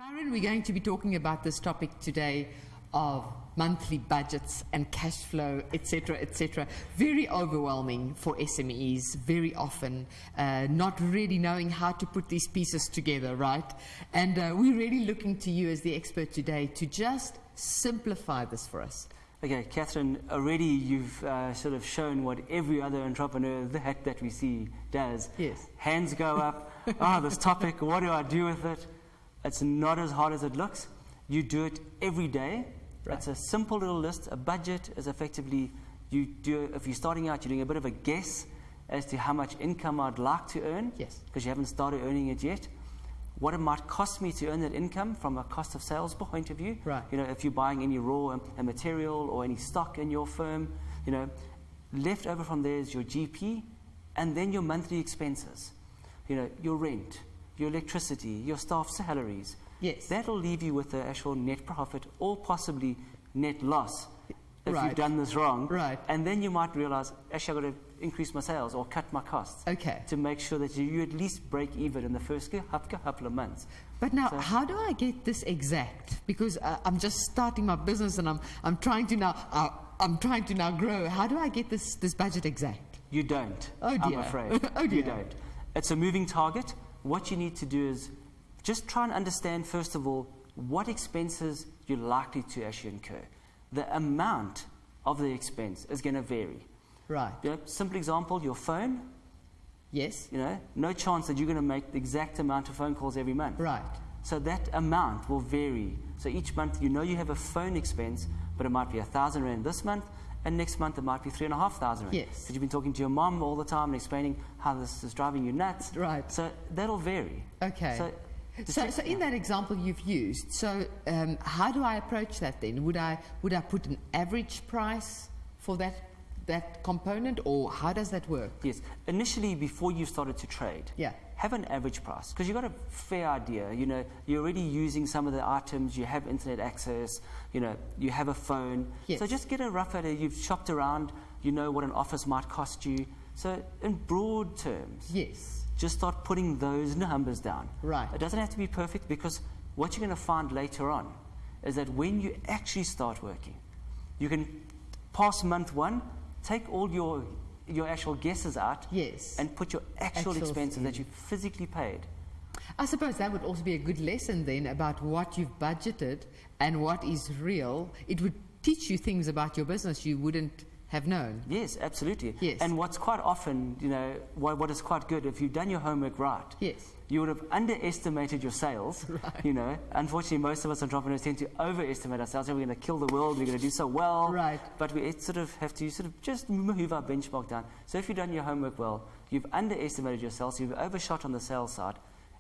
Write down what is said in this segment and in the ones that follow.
Tyron, we're going to be talking about this topic today of monthly budgets and cash flow, etc., etc. Very overwhelming for SMEs, very often, not really knowing how to put these pieces together, right? And we're really looking to you as the expert today to just simplify this for us. Okay, Catherine, already you've sort of shown what every other entrepreneur that we see does. Yes. Hands go up, this topic, what do I do with it? It's not as hard as it looks. You do it every day. Right. It's a simple little list. A budget is effectively, if you're starting out, you're doing a bit of a guess as to how much income I'd like to earn. Yes. Because you haven't started earning it yet. What it might cost me to earn that income from a cost of sales point of view. Right. You know, if you're buying any raw material or any stock in your firm, you know, left over from there is your GP and then your monthly expenses. You know, your rent, your electricity, your staff salaries. Yes. That'll leave you with the actual net profit or possibly net loss if Right. you've done this wrong. Right. And then you might realize, actually, I've got to increase my sales or cut my costs. Okay. To make sure that you at least break even in the first couple of months. But now, how do I get this exact? Because I'm just starting my business and I'm trying to now grow. How do I get this budget exact? You don't. Oh dear. I'm afraid. Oh dear. You don't. It's a moving target. What you need to do is just try and understand, first of all, what expenses you're likely to actually incur. The amount of the expense is going to vary. Right. You know, simple example, your phone. Yes. You know, no chance that you're going to make the exact amount of phone calls every month. Right. So that amount will vary. So each month, you know you have a phone expense, but it might be 1,000 Rand this month, and next month it might be 3,500 Rand. Yes. Because you've been talking to your mom all the time and explaining how this is driving you nuts. Right. So that'll vary. Okay. So in that example you've used, so how do I approach that then? Would I put an average price for that component, or how does that work? Yes. Initially, before you started to trade, Yeah. have an average price, because you've got a fair idea. You know, you're already using some of the items, you have internet access, you know, you have a phone. Yes. So just get a rough idea. You've shopped around, you know what an office might cost you. So in broad terms, Yes. just start putting those numbers down. Right. It doesn't have to be perfect, because what you're going to find later on is that when you actually start working, you can pass month one, take all your actual guesses out, Yes. and put your actual expenses that you physically paid. I suppose that would also be a good lesson then about what you've budgeted and what is real. It would teach you things about your business you wouldn't have known. Yes, absolutely. Yes. And what's quite often, you know, what is quite good, if you've done your homework right, Yes. you would have underestimated your sales. Right. You know, unfortunately, most of us entrepreneurs tend to overestimate ourselves. We're going to kill the world. We're going to do so well. Right. But we sort of have to sort of just move our benchmark down. So if you've done your homework well, you've underestimated yourselves, you've overshot on the sales side,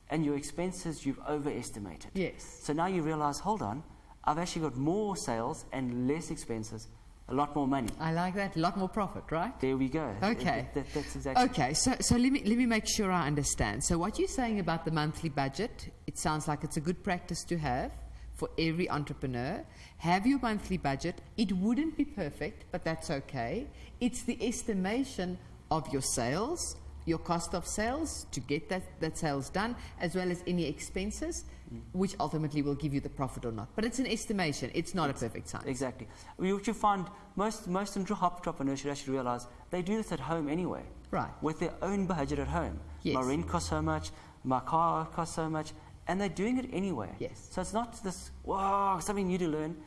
and your expenses you've overestimated. Yes. So now you realize, hold on, I've actually got more sales and less expenses, a lot more money. I like that. A lot more profit, right? There we go. Okay. That's exactly. Okay, so let me make sure I understand. So what you're saying about the monthly budget, it sounds like it's a good practice to have for every entrepreneur. Have your monthly budget. It wouldn't be perfect, but that's okay. It's the estimation of your sales, your cost of sales to get that sales done, as well as any expenses, which ultimately will give you the profit or not. But it's an estimation. It's not a perfect science. Exactly. What you find, most entrepreneurs should actually realize they do this at home anyway. Right. With their own budget at home. Yes. My rent costs so much, my car costs so much, and they're doing it anyway. Yes. So it's not this, wow, something new to learn.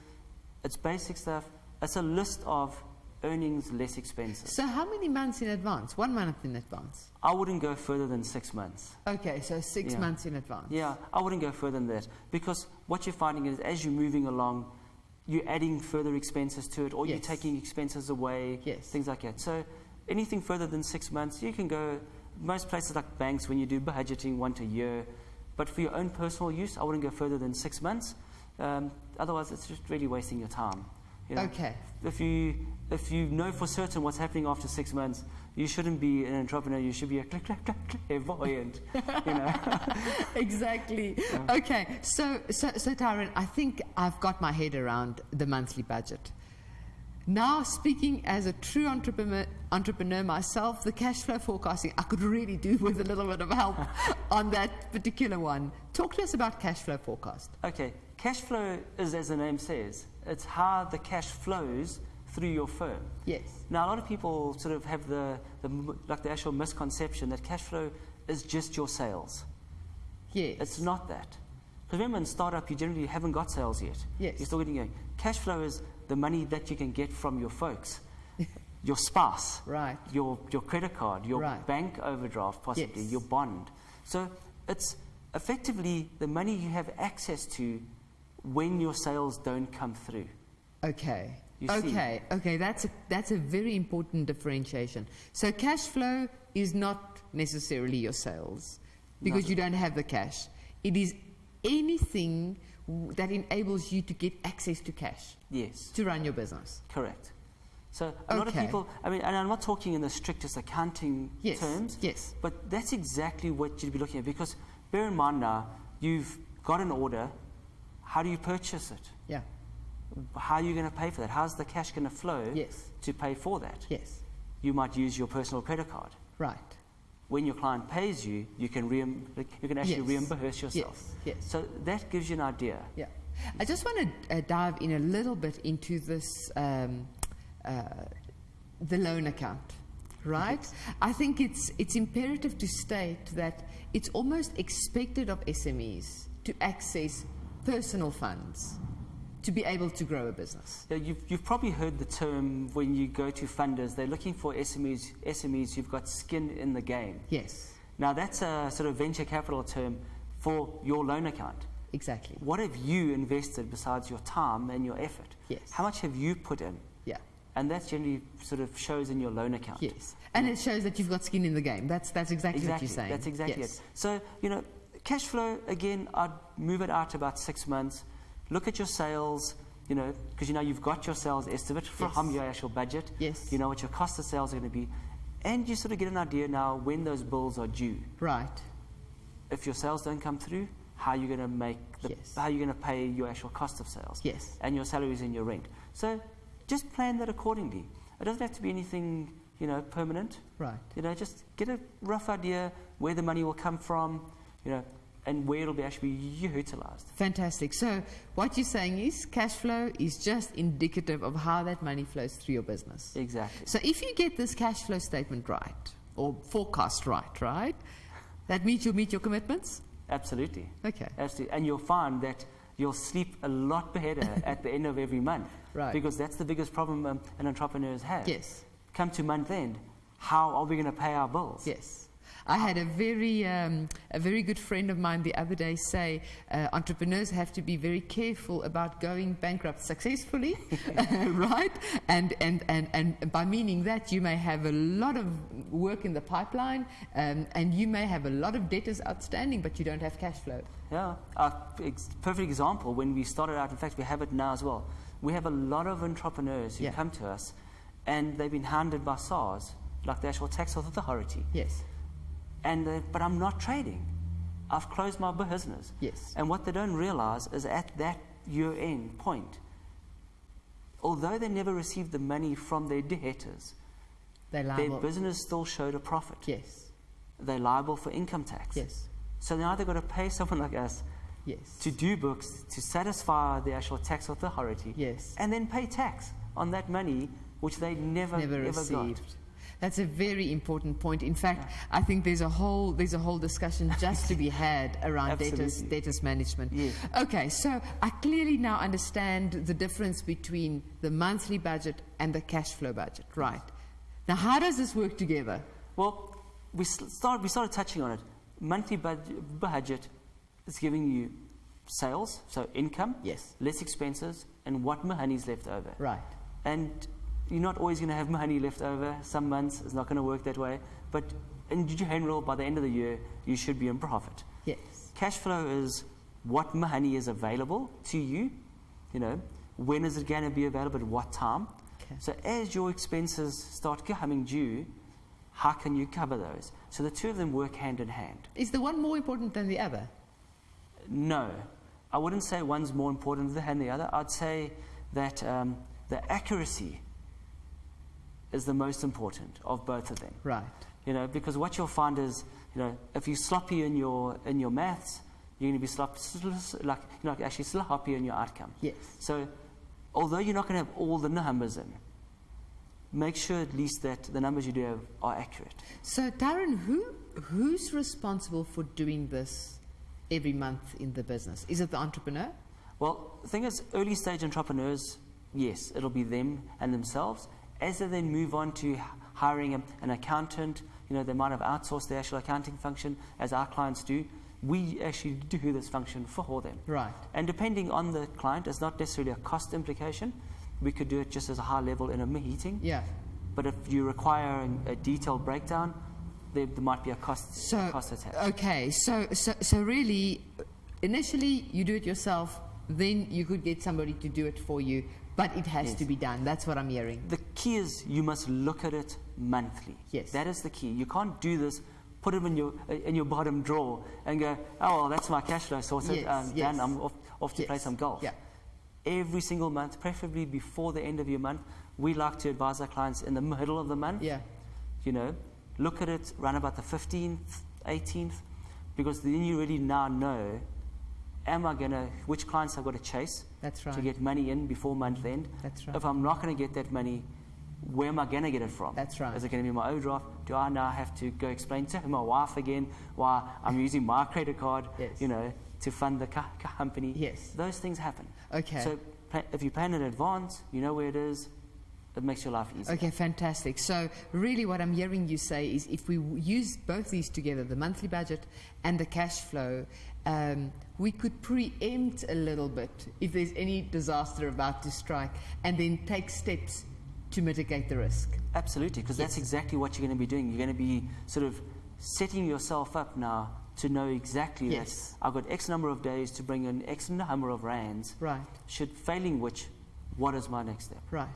It's basic stuff. It's a list of earnings less expenses. So how many months in advance? 1 month in advance? I wouldn't go further than 6 months. Okay, so 6 Yeah. months in advance. Yeah, I wouldn't go further than that, because what you're finding is as you're moving along, you're adding further expenses to it, or you're Yes. taking expenses away, Yes. things like that. So anything further than 6 months, you can go, most places like banks, when you do budgeting once a year, but for your own personal use, I wouldn't go further than 6 months. Otherwise, it's just really wasting your time. You know? Okay. If you know for certain what's happening after 6 months, you shouldn't be an entrepreneur. You should be a clairvoyant. You know. Exactly. Yeah. Okay. So Tyron, I think I've got my head around the monthly budget. Now, speaking as a true entrepreneur myself, the cash flow forecasting I could really do with a little bit of help on that particular one. Talk to us about cash flow forecast. Okay, cash flow is, as the name says, it's how the cash flows through your firm. Yes. Now, a lot of people sort of have the actual misconception that cash flow is just your sales. Yes. It's not that. Because remember, in startup, you generally haven't got sales yet. Yes. You're still getting going. Cash flow is the money that you can get from your folks, your spouse, Right. your credit card, your Right. bank overdraft, possibly, Yes. your bond. So it's effectively the money you have access to when your sales don't come through. Okay. You see. Okay. That's a very important differentiation. So cash flow is not necessarily your sales because you don't have the cash. It is anything that enables you to get access to cash Yes, to run your business. correct. So a lot of Okay. people, I mean, and I'm not talking in the strictest accounting Yes. terms, Yes. but that's exactly what you'd be looking at. Because bear in mind now, you've got an order. How do you purchase it? Yeah. How are you going to pay for that? How's the cash going to flow Yes. to pay for that? Yes. You might use your personal credit card. Right. When your client pays you, you can actually Yes. reimburse yourself. Yes. Yes. So that gives you an idea. Yeah. I just want to dive in a little bit into this, the loan account, right? Yes. I think it's imperative to state that it's almost expected of SMEs to access personal funds to be able to grow a business. Yeah, you've probably heard the term when you go to funders, they're looking for SMEs who've got skin in the game. Yes, Now that's a sort of venture capital term for your loan account. exactly. What have you invested besides your time and your effort? Yes. How much have you put in? Yeah. And that generally sort of shows in your loan account. Yes. And it shows that you've got skin in the game. That's exactly what you're saying. That's exactly Yes. it. So, cash flow, again, I'd move it out to about 6 months. Look at your sales, because you've got your sales estimate from Yes. your actual budget. Yes. You know what your cost of sales are going to be. And you sort of get an idea now when those bills are due. Right. If your sales don't come through, how are you going to Yes. how are you going to pay your actual cost of sales? Yes. And your salaries and your rent. So just plan that accordingly. It doesn't have to be anything, permanent. Right. Just get a rough idea where the money will come from, and where it'll be actually utilized. Fantastic. So what you're saying is cash flow is just indicative of how that money flows through your business. Exactly. So if you get this cash flow statement right, or forecast right, that means you'll meet your commitments? Absolutely. Okay. Absolutely. And you'll find that you'll sleep a lot better at the end of every month. Right. Because that's the biggest problem an entrepreneurs have. Yes. Come to month end, how are we going to pay our bills? Yes. I had a very good friend of mine the other day say entrepreneurs have to be very careful about going bankrupt successfully, right? And by meaning that you may have a lot of work in the pipeline and you may have a lot of debtors outstanding, but you don't have cash flow. Yeah. Perfect example, when we started out, in fact, we have it now as well. We have a lot of entrepreneurs who Yeah. come to us and they've been hounded by SARS, like the actual tax authority. Yes. But I'm not trading. I've closed my business. Yes. And what they don't realize is at that year-end point, although they never received the money from their debtors, They're their liable. business still showed a profit. Yes. They're liable for income tax. Yes. So they either got to pay someone like us Yes. to do books, to satisfy the actual tax authority, Yes. and then pay tax on that money which they never ever received. got. That's a very important point. In fact, I think there's a whole discussion just to be had around Absolutely. debtors management. Yes. Okay, so I clearly now understand the difference between the monthly budget and the cash flow budget. Right. Now, how does this work together? Well, we started touching on it. Monthly budget is giving you sales, so income, Yes. less expenses, and what money's left over. Right. And you're not always going to have money left over. Some months it's not going to work that way. But in general, by the end of the year, you should be in profit. Yes. Cash flow is what money is available to you. When is it going to be available, at what time? Okay. So as your expenses start coming due, how can you cover those? So the two of them work hand in hand. Is the one more important than the other? No, I wouldn't say one's more important than the other. I'd say that the accuracy is the most important of both of them. Right. You know, because what you'll find is, you know, if you're sloppy in your maths, you're going to be actually sloppy in your outcome. Yes. So, although you're not going to have all the numbers in, make sure at least that the numbers you do have are accurate. So, Darren, who's responsible for doing this every month in the business? Is it the entrepreneur? Well, the thing is, early stage entrepreneurs, yes, it'll be them and themselves. As they then move on to hiring an accountant, you know, they might have outsourced the actual accounting function, as our clients do. We actually do this function for them. Right. And depending on the client, it's not necessarily a cost implication. We could do it just as a high level in a meeting. Yeah. But if you require a detailed breakdown, there might be a cost attached. Okay, so really, initially you do it yourself, then you could get somebody to do it for you, but it has to be done. That's what I'm hearing. The key is you must look at it monthly. Yes. That is the key. You can't do this, put it in your bottom drawer and go, oh, well, that's my cash flow sorted, done, I'm off to play some golf. Yeah. Every single month, preferably before the end of your month, we like to advise our clients in the middle of the month. Yeah. You know, look at it around about the 15th, 18th, because then you really now know, which clients I've got to chase. That's right. To get money in before month end. That's right. If I'm not going to get that money, where am I going to get it from? That's right. Is it going to be my overdraft? Do I now have to go explain to my wife again why I'm using my credit card, Yes. you know, to fund the company? Yes. Those things happen. Okay. So if you plan in advance, you know where it is, it makes your life easier. Okay, fantastic. So really what I'm hearing you say is if we use both these together, the monthly budget and the cash flow, we could preempt a little bit if there's any disaster about to strike and then take steps to mitigate the risk. Absolutely, because that's exactly what you're going to be doing. You're going to be sort of setting yourself up now to know exactly that I've got X number of days to bring in X number of rands. Right. Failing which, what is my next step? Right.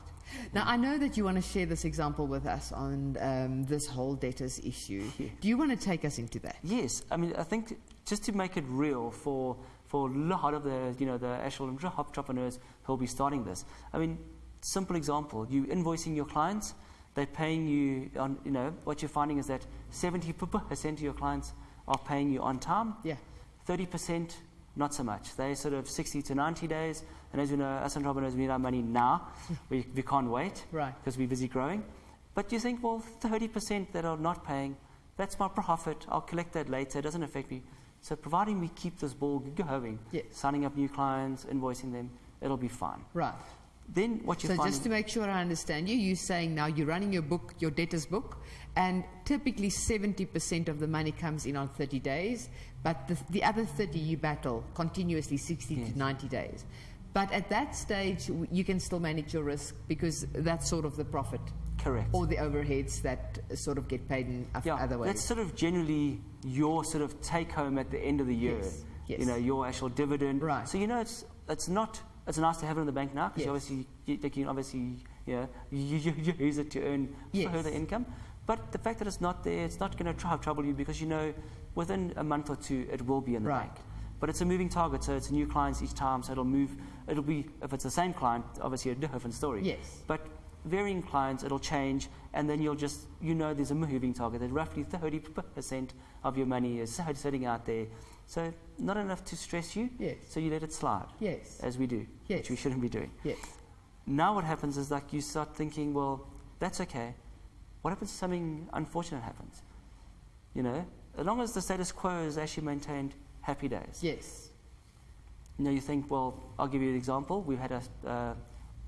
Now, I know that you want to share this example with us on this whole debtors issue. Yeah. Do you want to take us into that? Yes. I mean, I think just to make it real for a lot of the, you know, the actual entrepreneurs who will be starting this. I mean, simple example, you invoicing your clients, they're paying you on, you know, what you're finding is that 70% of your clients are paying you on time. Yeah. 30%, not so much. They sort of 60 to 90 days. And as you know, us entrepreneurs, we need our money now. we can't wait. Right. Because we're busy growing. But you think, well, 30% that are not paying, that's my profit. I'll collect that later. It doesn't affect me. So providing we keep this ball going, Yes. signing up new clients, invoicing them, it'll be fine. Right. Then what you So find... just to make sure I understand you, you're saying now you're running your book, your debtors book, and typically 70% of the money comes in on 30 days, but the other 30 you battle continuously 60 to 90 days. But at that stage, you can still manage your risk because that's sort of the profit. Correct. Or the overheads that sort of get paid in other ways. That's sort of generally your sort of take home at the end of the year. Yes. Yes. You know, your actual dividend. Right. So, you know, it's nice to have it in the bank now because you can obviously you use it to earn further income. But the fact that it's not there, it's not going to trouble you because you know within a month or two it will be in the bank. But it's a moving target, so it's new clients each time, so it'll move. It'll be, if it's the same client, obviously a different story. Yes. But varying clients, it'll change, and then you'll just, you know, there's a moving target. That roughly 30% of your money is sitting out there. So not enough to stress you. Yes. So you let it slide. Yes. As we do. Yes. Which we shouldn't be doing. Yes. Now what happens is like you start thinking, well, that's okay. What happens if something unfortunate happens? You know, as long as the status quo is actually maintained, happy days. Yes. You know, you think, well, I'll give you an example. We've had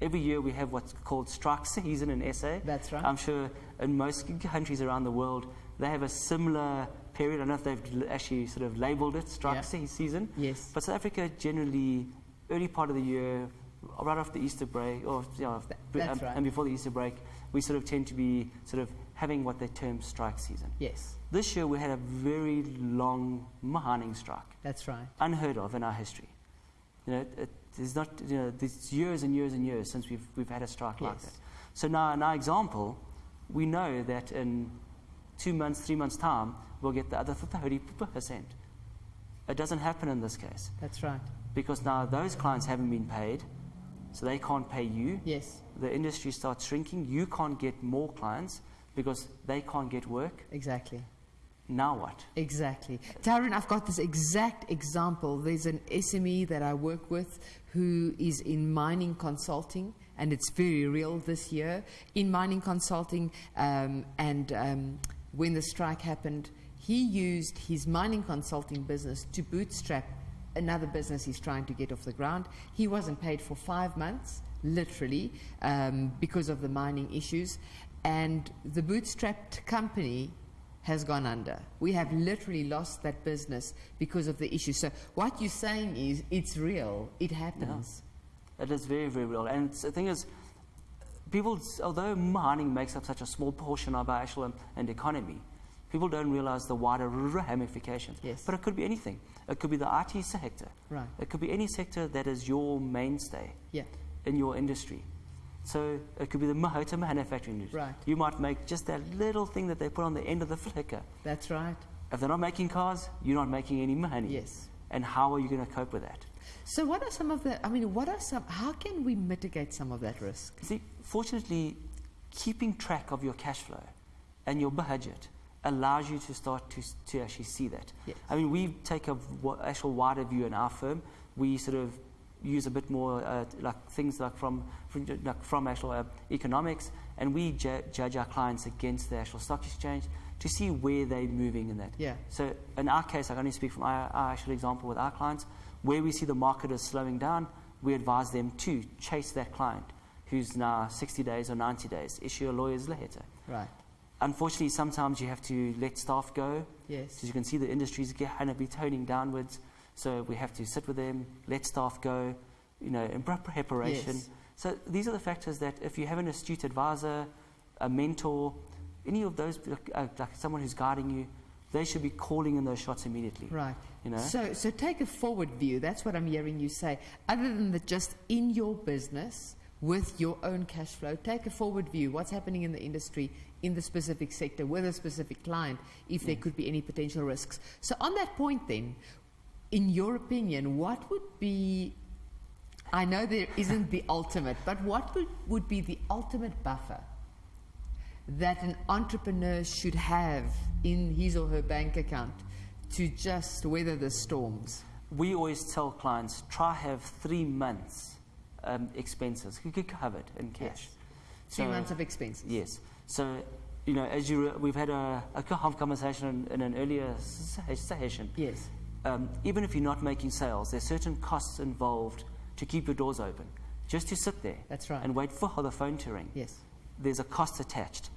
every year we have what's called strike season in SA. That's right. I'm sure in most countries around the world, they have a similar period. I don't know if they've actually sort of labelled it strike season. Yes. But South Africa generally, early part of the year, right after the Easter break, or that's right. And before the Easter break, we sort of tend to be sort of having what they term strike season. Yes. This year we had a very long mining strike. That's right. Unheard of in our history. You know, there's not, you know, there's years and years and years since we've had a strike like that. So now in our example, we know that in 2 months, 3 months' time, we'll get the other 30%. It doesn't happen in this case. That's right. Because now those clients haven't been paid, so they can't pay you. Yes, The industry starts shrinking. You can't get more clients because they can't get work. exactly. Now what? Exactly. Tyrone, I've got this exact example. There's an SME that I work with who is in mining consulting, and it's very real this year. In mining consulting, when the strike happened, he used his mining consulting business to bootstrap another business he's trying to get off the ground. He wasn't paid for 5 months, literally, because of the mining issues. And the bootstrapped company has gone under. We have literally lost that business because of the issue. So what you're saying is, it's real. It happens. Yeah. It is very, very real. And the thing is, people, although mining makes up such a small portion of our actual and economy, people don't realize the wider ramifications. Yes. But it could be anything. It could be the IT sector. Right. It could be any sector that is your mainstay Yeah. in your industry. So it could be the motor manufacturing industry. Right. You might make just that little thing that they put on the end of the flicker. That's right. If they're not making cars, you're not making any money. Yes. And how are you going to cope with that? So what are some of the, how can we mitigate some of that risk? See, fortunately, keeping track of your cash flow and your budget allows you to start to actually see that. Yes. I mean, we take a actual wider view in our firm. We sort of use a bit more like things like from actual economics, and we judge our clients against the actual stock exchange to see where they're moving in that. Yeah. So in our case, I can only speak from our actual example with our clients. Where we see the market is slowing down, we advise them to chase that client who's now 60 days or 90 days, issue a lawyer's letter. Right. Unfortunately, sometimes you have to let staff go. Yes. As you can see, the industry's going to be toning downwards. So we have to sit with them, let staff go, in preparation. Yes. So these are the factors that if you have an astute advisor, a mentor, any of those, like someone who's guiding you, they should be calling in those shots immediately. Right. You know? So take a forward view. That's what I'm hearing you say. Other than that, just in your business, with your own cash flow, take a forward view. What's happening in the industry, in the specific sector, with a specific client, if there could be any potential risks. So on that point then, in your opinion, what would be, I know there isn't the ultimate, but what would be the ultimate buffer that an entrepreneur should have in his or her bank account to just weather the storms? We always tell clients, try have 3 months expenses covered in cash. Yes. 3 months of expenses. Yes. So, we've had a conversation in an earlier session. Yes. Even if you're not making sales, there's certain costs involved to keep your doors open. Just to sit there. That's right. And wait for the phone to ring. Yes. There's a cost attached.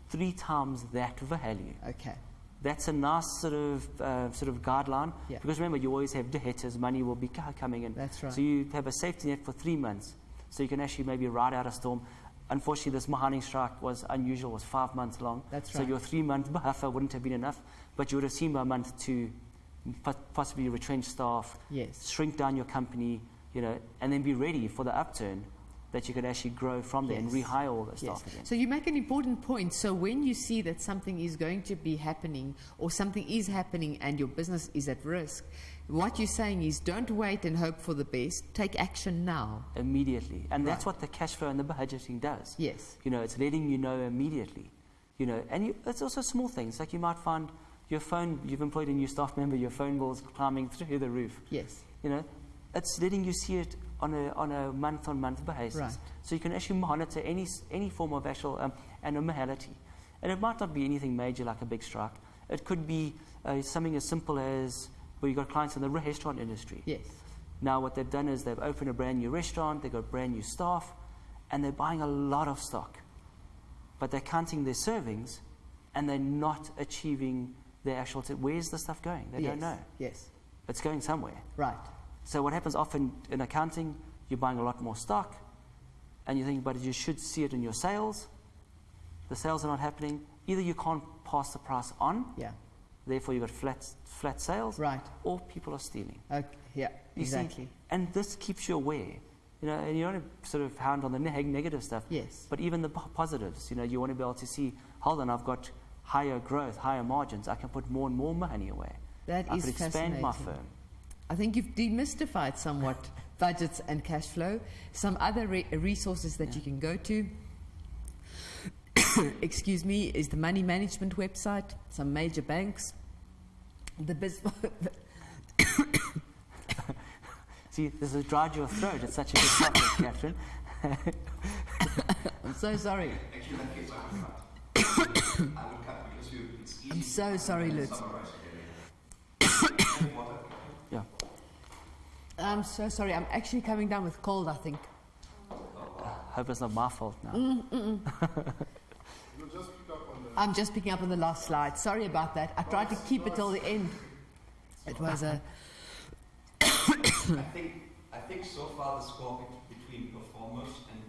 3 times that value. Okay. That's a nice sort of guideline. Yeah. Because remember, you always have debtors, money will be coming in. That's right. So you have a safety net for 3 months. So you can actually maybe ride out a storm. Unfortunately, this mining strike was unusual, was 5 months long. That's so right. your 3-month buffer wouldn't have been enough, but you would have seen by month 2 possibly retrench staff, Yes. shrink down your company, and then be ready for the upturn that you could actually grow from there and Yes. rehire all the Yes. staff again. So you make an important point. So when you see that something is going to be happening or something is happening and your business is at risk, what you're saying is don't wait and hope for the best. Take action now. Immediately. And that's Right. what the cash flow and the budgeting does. Yes. It's letting you know immediately. And it's also small things. Like you might find your phone, you've employed a new staff member, your phone bill's climbing through the roof. Yes. It's letting you see it on a month-on-month basis. Right. So you can actually monitor any form of actual anomality. And it might not be anything major like a big strike. It could be something as simple as where you've got clients in the restaurant industry. Yes. Now what they've done is they've opened a brand new restaurant, they've got brand new staff, and they're buying a lot of stock. But they're counting their servings, and they're not achieving their actual... where's the stuff going? They don't know. Yes. It's going somewhere. Right. So what happens often in accounting, you're buying a lot more stock, and you think, but you should see it in your sales. The sales are not happening. Either you can't pass the price on, Yeah. therefore you've got flat sales, Right. or people are stealing. Okay. Yeah. You see? Exactly. And this keeps you aware. And you don't want to sort of hound on the negative stuff, Yes. but even the positives. You want to be able to see, hold on, I've got higher growth, higher margins. I can put more and more money away. That I is could expand my fascinating. firm. I think you've demystified somewhat, budgets and cash flow. Some other resources that you can go to, excuse me, is the money management website, some major banks, the business. See, this has dried your throat. It's such a good topic, Catherine. I'm so sorry. Actually, in that case, I would cut. I would cut because it's easy. I'm so sorry, Lutz. Yeah. I'm so sorry. I'm actually coming down with cold, I think. Hope it's not my fault now. You'll just pick up on the. I'm just picking up on the last slide. Sorry about that. I tried to keep it till the end. It was a... I think so far the score between performers and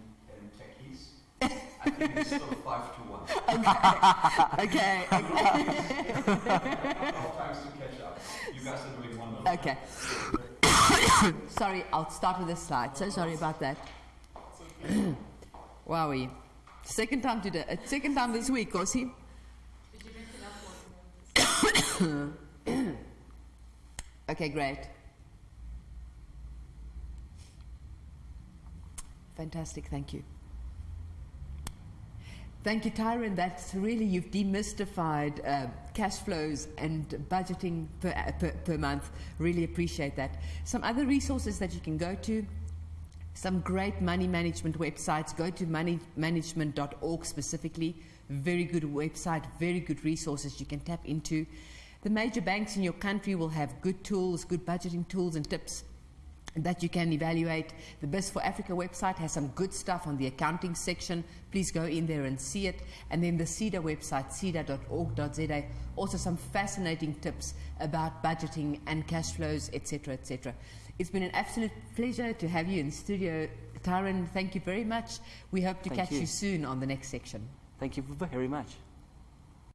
techies, I think it's still 5-1. Okay. All times to catch up. You guys are doing wonderful. Okay. Sorry, I'll start with this slide. So sorry about that. Wowie. Second time today. Second time this week, was he? Okay, great. Fantastic, thank you. Thank you, Tyron. That's really, you've demystified cash flows and budgeting per month. Really appreciate that. Some other resources that you can go to, some great money management websites. Go to moneymanagement.org specifically. Very good website, very good resources you can tap into. The major banks in your country will have good tools, good budgeting tools and tips that you can evaluate. The Biz for Africa website has some good stuff on the accounting section. Please go in there and see it. And then the CEDA website, ceda.org.za, also some fascinating tips about budgeting and cash flows, etc., etc. It's been an absolute pleasure to have you in studio. Tyron, thank you very much. We hope to Thank catch you soon on the next section. Thank you very much.